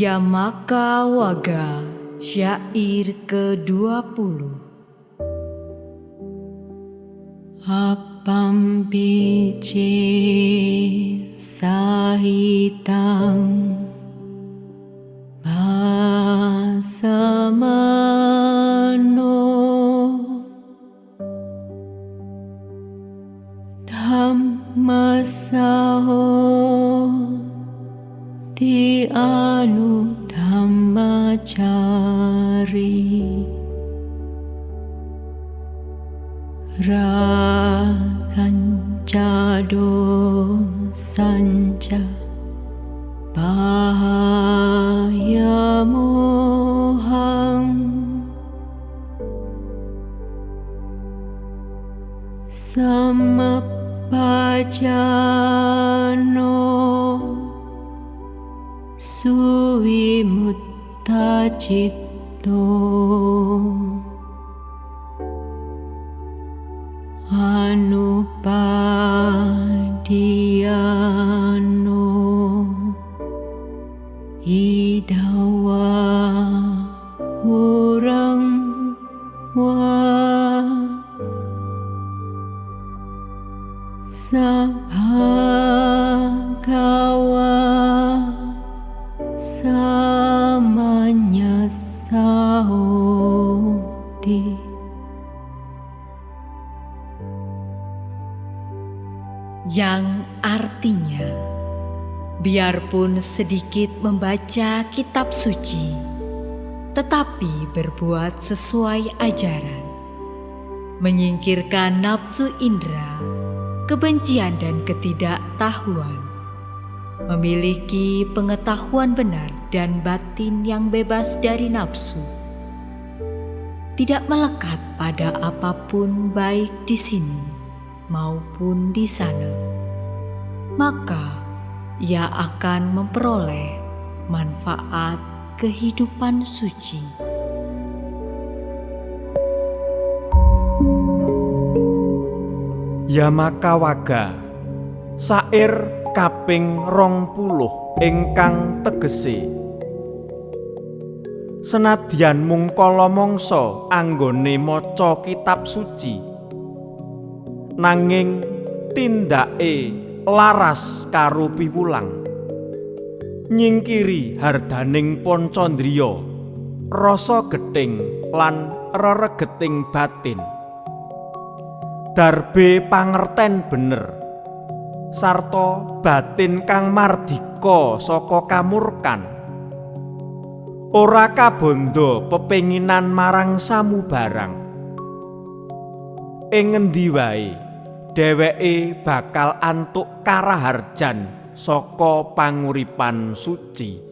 Yamaka Waga Syair ke-20. Apam biji sahitang basamano dhammasaho ti anu dhammacari rakanca dosanca bahaya mohang samapajano suwimutta citto anupadiano idawa hurang wa sabhagawa samanya sauti. Yang artinya, biarpun sedikit membaca kitab suci, tetapi berbuat sesuai ajaran, menyingkirkan nafsu indera, kebencian dan ketidaktahuan, memiliki pengetahuan benar dan batin yang bebas dari nafsu, tidak melekat pada apapun baik di sini maupun di sana, maka ia akan memperoleh manfaat kehidupan suci. Yamaka Waga Syair kaping 20 ingkang tegese senadyan mungkala mangsa anggone maca kitab suci nanging tindake laras karo piwulang nyingkiri hardaning pancandriya rasa gething lan reregeting batin darbe pangerten bener sarta batin kang mardika saka kamurkan ora kabondo pepenginan marang samubarang ing ngendi wae dheweke bakal antuk karaharjan saka panguripan suci.